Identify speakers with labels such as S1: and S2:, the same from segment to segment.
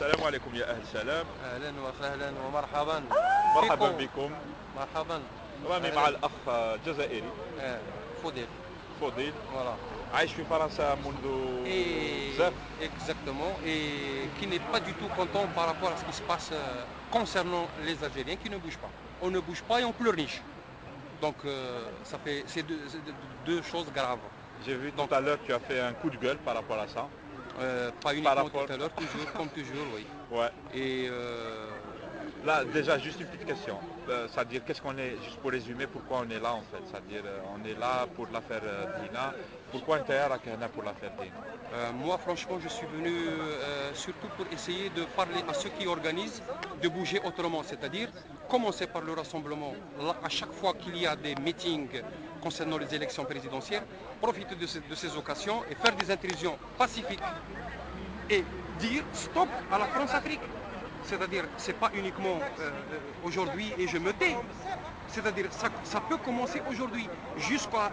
S1: السلام عليكم يا أهل سلام.
S2: اهلا وسهلا ومرحبا
S1: مرحبا
S2: فيكم.
S1: بكم.
S2: مرحبا.
S1: راني مع
S2: اهلا.
S1: الأخ جزائري
S2: فضيل.
S1: فضيل،
S2: Voilà.
S1: عايش في فرنسا منذ
S2: Et
S1: بزاف.
S2: exactement, et qui n'est pas du tout content par rapport à ce qui se passe concernant les Algériens qui ne bougent pas. On ne bouge pas et on pleurniche. Donc ça fait c'est deux choses graves.
S1: J'ai vu
S2: Donc
S1: tout à l'heure tu as fait un coup de gueule par rapport à ça.
S2: pas
S1: Par
S2: uniquement
S1: rapport...
S2: tout à l'heure, toujours comme toujours, oui.
S1: Ouais.
S2: Et
S1: Là, déjà, juste une petite question. C'est-à-dire, qu'est-ce qu'on est, juste pour résumer, pourquoi on est là en fait? C'est-à-dire, on est là pour l'affaire Dina. Pourquoi intérêt pour l'affaire Dina?
S2: moi, franchement, je suis venu surtout pour essayer de parler à ceux qui organisent de bouger autrement, c'est-à-dire commencer par le rassemblement. Là, à chaque fois qu'il y a des meetings concernant les élections présidentielles, profiter de ces occasions et faire des intrusions pacifiques et dire stop à la France-Afrique. C'est-à-dire, ce n'est pas uniquement aujourd'hui et je me tais. C'est-à-dire, ça peut commencer aujourd'hui jusqu'à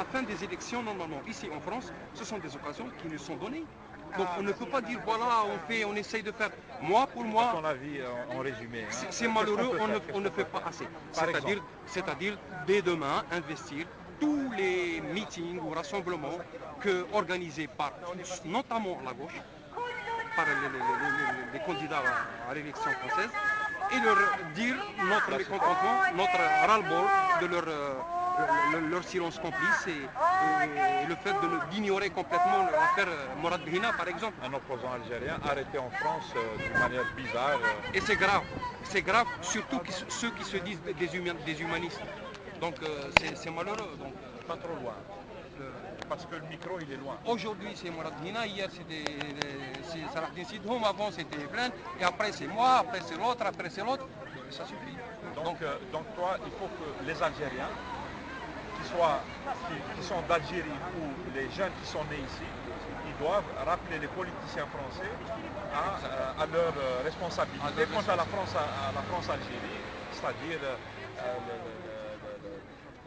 S2: la fin des élections normalement. Ici en France, ce sont des occasions qui nous sont données. Donc on ne peut pas dire voilà, on essaye de faire. Moi, pour
S1: À
S2: moi,
S1: ton avis, en résumé, hein,
S2: c'est malheureux, on ne fait pas assez. C'est-à-dire, dès demain, investir tous les meetings ou rassemblements organisés par notamment la gauche, par les candidats à l'élection française, et leur dire notre mécontentement, notre ras-le-bol de leur silence complice et le fait d'ignorer complètement l'affaire Morad Brina par exemple.
S1: Un opposant algérien arrêté en France d'une manière bizarre.
S2: Et c'est grave, surtout ceux qui se disent des humanistes. Donc c'est malheureux. Donc,
S1: pas trop loin. Parce que le micro il est loin.
S2: Aujourd'hui c'est Morad Brina, hier c'était Saladin Sidhoum, avant c'était Blen, et après c'est moi, après c'est l'autre, après c'est l'autre. Ça suffit.
S1: Donc toi, il faut que les Algériens, qui sont d'Algérie ou les jeunes qui sont nés ici, ils doivent rappeler les politiciens français à leur responsabilité quant à la France-Algérie, c'est-à-dire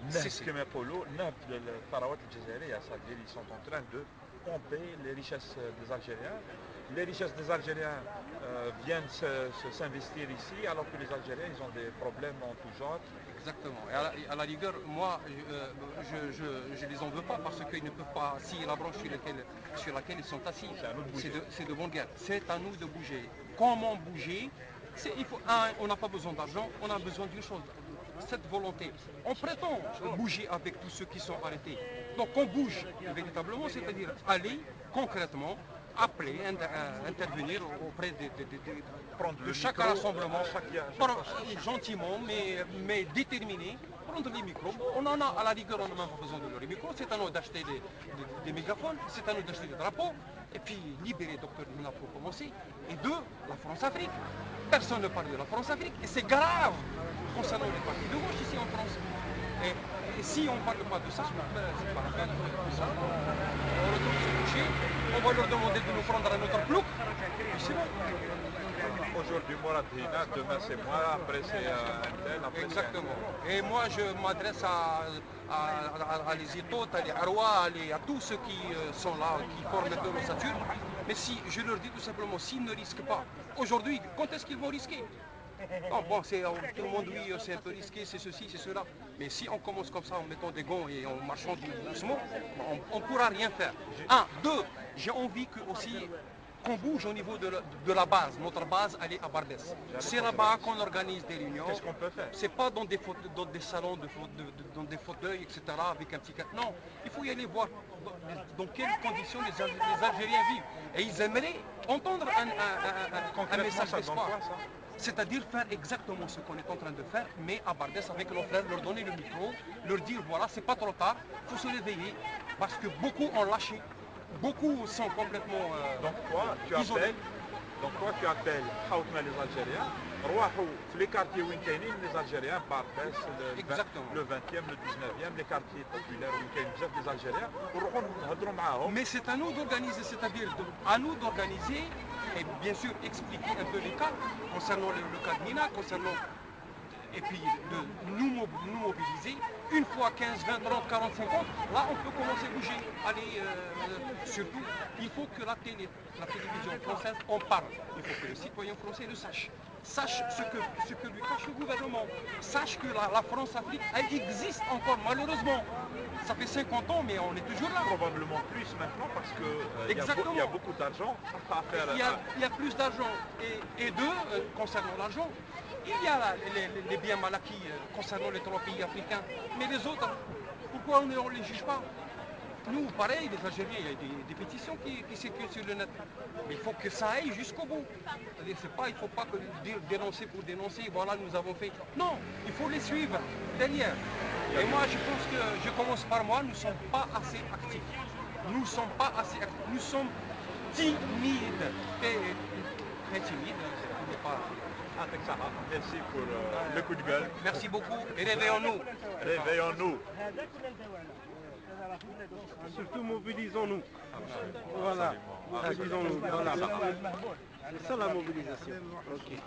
S1: c'est-à-dire ils sont en train de pomper les richesses des Algériens. Les richesses des Algériens viennent s'investir ici alors que les Algériens ils ont des problèmes en tout genre.
S2: Exactement. Et à la rigueur, moi, je les en veux pas parce qu'ils ne peuvent pas scier la branche sur laquelle ils sont assis. C'est de bonne guerre. C'est à nous de bouger. Comment bouger? On n'a pas besoin d'argent, on a besoin d'une chose, cette volonté. On prétend bouger avec tous ceux qui sont arrêtés. Donc on bouge véritablement, c'est-à-dire aller concrètement, appeler, intervenir auprès de chaque rassemblement, gentiment mais déterminé, prendre les micros. On en a à la rigueur, on n'a même pas besoin de leurs micros. C'est à nous d'acheter des mégaphones, c'est à nous d'acheter des drapeaux, et puis libérer Dr Dina pour commencer, et la France-Afrique. Personne ne parle de la France-Afrique, et c'est grave concernant les partis de gauche ici en France. Et si on ne parle pas de ça, c'est pas la peine. On retourne se coucher, on va leur demander de nous prendre à notre plouc, et c'est bon.
S1: Aujourd'hui, Morad Brina, demain c'est moi, après c'est un tel, après
S2: exactement. Et moi, je m'adresse à les Itotes, à les Arwa, à tous ceux qui sont là, qui forment maintenant l'ossature. Mais si, je leur dis tout simplement, s'ils ne risquent pas, aujourd'hui, quand est-ce qu'ils vont risquer? Non, bon, tout le monde, oui, c'est un peu risqué, c'est ceci, c'est cela. Mais si on commence comme ça, en mettant des gants et en marchant doucement, on ne pourra rien faire. Un, deux, j'ai envie que aussi qu'on bouge au niveau de la base. Notre base, elle est à Barbès. C'est là-bas qu'on organise des réunions.
S1: Qu'est-ce qu'on peut faire?
S2: C'est pas dans des salons, dans des fauteuils, etc. avec un petit... Non, il faut y aller voir dans quelles conditions les Algériens vivent. Et ils aimeraient entendre un message d'espoir. C'est-à-dire faire exactement ce qu'on est en train de faire, mais à Bardès avec nos frères, leur donner le micro, leur dire voilà, c'est pas trop tard, il faut se réveiller, parce que beaucoup ont lâché, beaucoup sont complètement isolés.
S1: Donc toi tu appelles les Algériens, les quartiers où les Algériens, Bardès, le 20e, le 19e, les quartiers populaires où les Algériens,
S2: mais c'est à nous d'organiser, c'est-à-dire à nous d'organiser et bien sûr expliquer un peu les cas concernant le cas de Mina, concernant et puis de nous mobiliser. Une fois 15, 20, 30, 40, 50, là on peut commencer à bouger. Allez, surtout, il faut que la télévision française en parle. Il faut que le citoyen français le sache. Sache ce que lui cache le gouvernement. Sache que la France-Afrique, elle existe encore, malheureusement. Ça fait 50 ans, mais on est toujours là.
S1: Probablement plus maintenant parce qu'il y a beaucoup d'argent à faire.
S2: Il y a plus d'argent. Et deux, concernant l'argent, il y a les biens mal acquis concernant les 3 pays africains. Mais les autres, pourquoi on ne les juge pas? Nous, pareil, les Algériens, il y a des pétitions qui circulent sur le net. Mais il faut que ça aille jusqu'au bout. C'est-à-dire, il ne faut pas que dénoncer pour dénoncer, voilà, nous avons fait. Non, il faut les suivre derrière. Et moi, je pense que, je commence par moi, nous ne sommes pas assez actifs. Nous ne sommes pas assez actifs. Nous sommes timides. Très timides.
S1: Merci pour le coup de gueule.
S2: Merci beaucoup et réveillons-nous.
S1: Réveillons-nous.
S3: Surtout mobilisons-nous. Voilà. Mobilisons-nous. Voilà. C'est ça la mobilisation. Okay.